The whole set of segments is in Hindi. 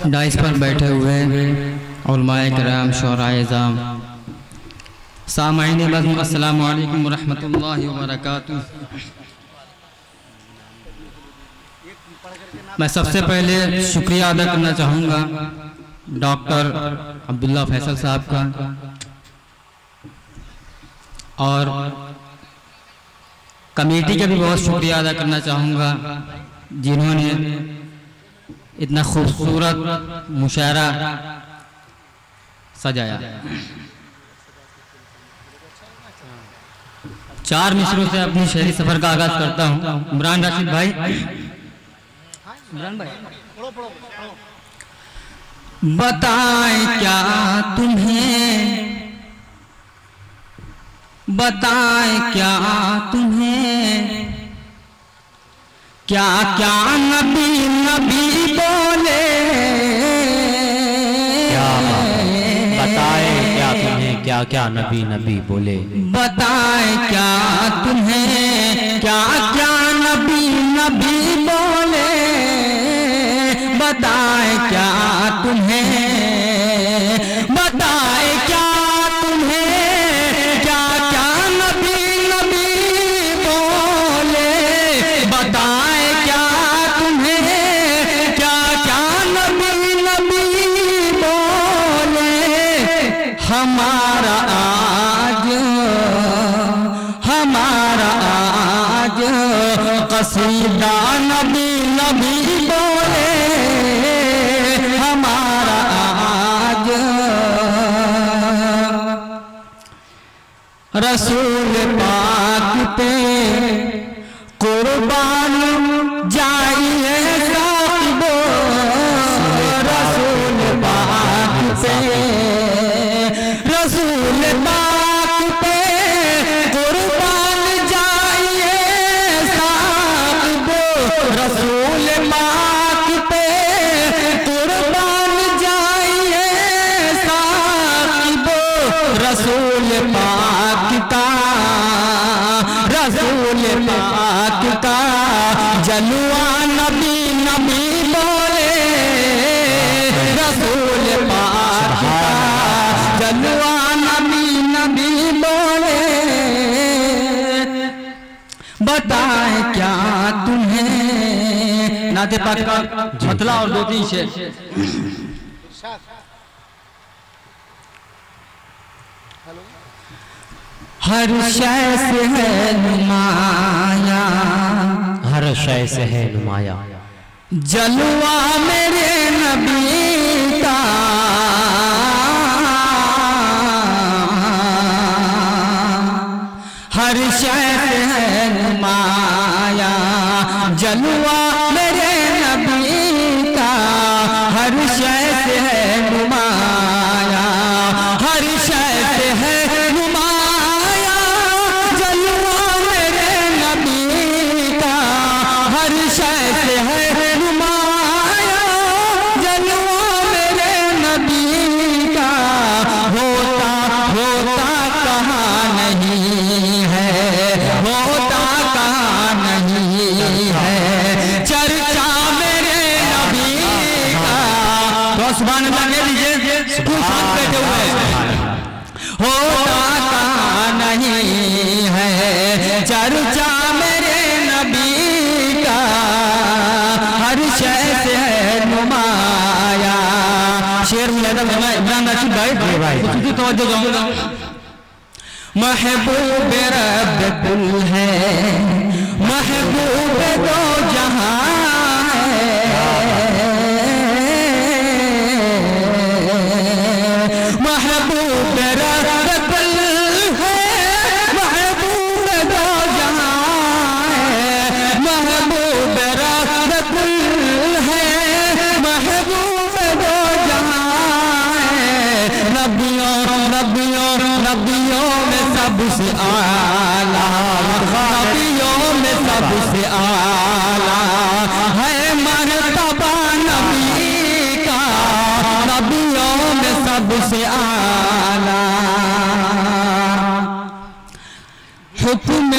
डाइस पर बैठे हुए उलमाए किराम, शोराए इज़ाम, सामाईन बज़्म, अस्सलामु अलैकुम व रहमतुल्लाहि व बरकातुहू। मैं सबसे पहले शुक्रिया अदा करना चाहूँगा डॉक्टर अब्दुल्ला फैसल साहब का, और कमेटी का भी बहुत शुक्रिया अदा करना चाहूँगा जिन्होंने इतना खूबसूरत मुशायरा सजाया। 4 मिसरों से अपनी शहरी सफर का आगाज करता हूँ। इमरान राशिद भाई, इमरान भाई, बताएं क्या तुम्हें, बताएं क्या तुम्हें, क्या क्या नबी नबी बोले, क्या बताएं क्या तुम्हें, क्या क्या नबी नबी बोले, बताएं क्या तुम्हें, क्या क्या नबी नबी बोले, बताएं क्या तुम्हें, बताएं क्या तुम्हें, क्या क्या नबी नबी बोले, बताएं क्या तुम्हें, क्या क्या नबी नबी बोले। हमारा आज कसीदा नबी नबी बोले, हमारा आज रसूल पाक पे कुर्बान जाइए साहिबो, रसूल पाक पे, रसूल पाक पे कुर्बान जाइए साहिबो, रसूल पाक पे कुर्बान जाइए साहिबो, रसूल पाक का, रसूल पाक का जलवा नबी नबी बोले, रसूल पाक का जलवा नबी नबी बोले। बताएं क्या तुम्हें, नाते पाक का मतला और 2-3 शेर। हर शय से है नुमाया, हर शय से है नुमाया, जलवा मेरे नबी का, हर शय से है नुमाया, जलवा मेरे नबी का, हर शय से है नुमाया, हर शय से है नुमाया, जलवा मेरे नबी का, हर शय से है नुमाया, जलवा मेरे नबी का। होता होता कहाँ नहीं है, होता कहाँ नहीं है चर्चा मेरे नबी का। तो सुभान अल्लाह ले लीजिए, खूब साथ बैठे हुए। होता कहाँ नहीं है चर्चा मेरे नबी का, हर शय से है नुमाया। शेर में मैं इमरान राशिद भाई उसकी तवज्जो जाऊंगा। महबूब रब कुल है, महबूब दो जहां है, महबूब रब कुल है, महबूब दो जहां है, महबूब रब कुल है, महबूब दो जहां है। नबियों नबियों नबियों में सबसे आला, नबियों में सबसे आला है मर्तबा नबी का, नबियों में सबसे आला। हुक्म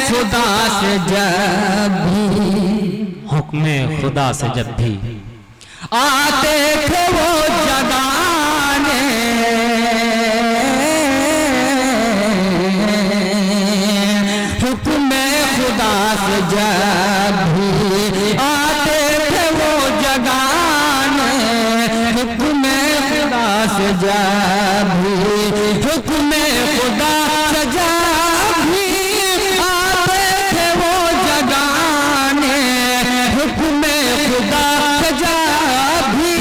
खुदा से जब भी, हुक्म खुदा से जब भी आते थे वो जगाने, हुक्म खुदा से जब भी आते थे वो जगाने, हुक्म खुदा से जब भी, हुक्म खुदा से जब भी आते थे वो जगाने, हुक्म खुदा से जब भी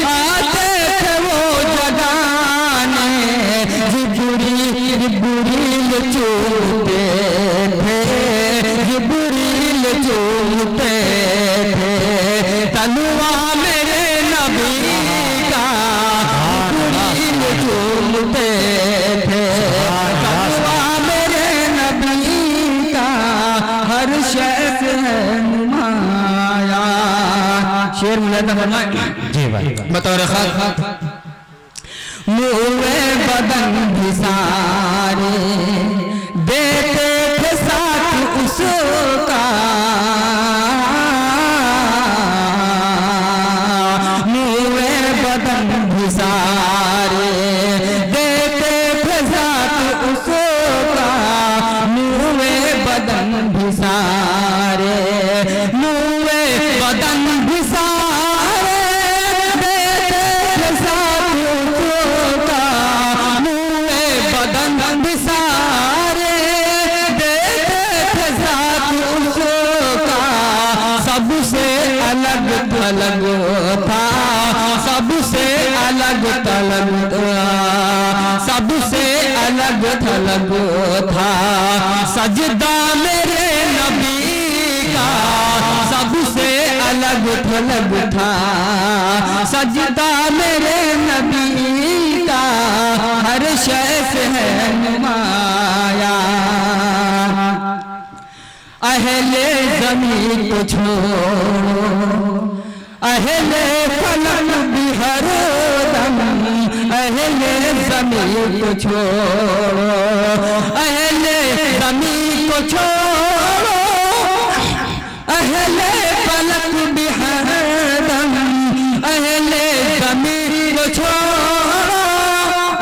आते थे वो जगाने, जिब्रील चूमते थे, जिब्रील चूमते थे तलवा मेरे नबी का, जिब्रील चूमते थे तलवा मेरे नबी का, हर शख्स है नुमाया। शेर मुलादा फरमाए जी भाई। बतौर खास मुए बदन भी सारे देते थे साथ उसका, मुए बदन भी सारे देते थे साथ उसका, मुए बदन भी सारे, मुए बदन भी सारे देते थे साथ उसका, मुए बदन भी सारे देते थे साथ उसका, सबसे अलग थलग था, सबसे अलग थलग था, सबसे अलग थलग था सजदा मेरे नबी का, सबसे अलग थलग था सजदा मेरे नबी का, हर शय से है नुमाया। अहले ज़मीन को छोड़ो, अहले फलक भी हर दम, अहले ज़मीन को छोड़ो, अहले ज़मीन को छोड़ो, अहले फलक भी हर दम, अहले ज़मीन को छोड़ो,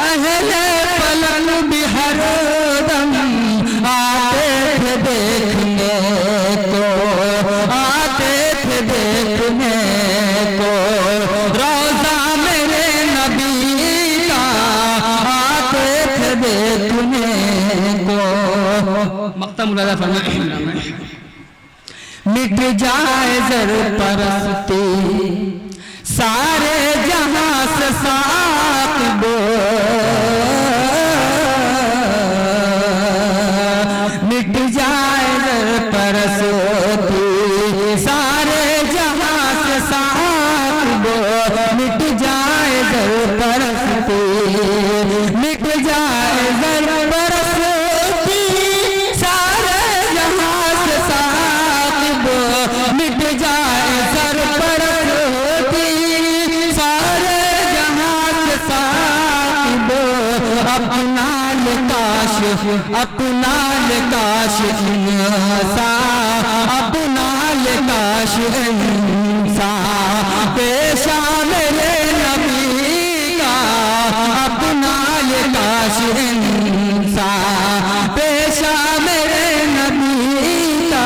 अहले फलक भी हर दम, आते थे देखने को, आते थे देखने को रोज़ा मेरे नबी का, आते थे देखने को। मक्ता मुलादा फरमाए मिट जाए जर परस्ती सारे जहां से साथ दो, मिट जाए जर परस्ती सारे जहां से साथ दो, मिट जाए जर परस्ती, मिट जाए जर परस्ती सारे जहां से साथ दो, मिट जाए जर परस्ती सारे जहां से साथ दो, अपना काश, अपना काश इंसान, अपना काश इंसान पेशा मेरे नबी का, अपना काश इंसान पेशा मेरे नबी का,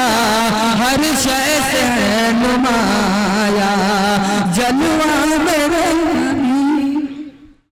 हर शय से है नुमाया जलवा मेरे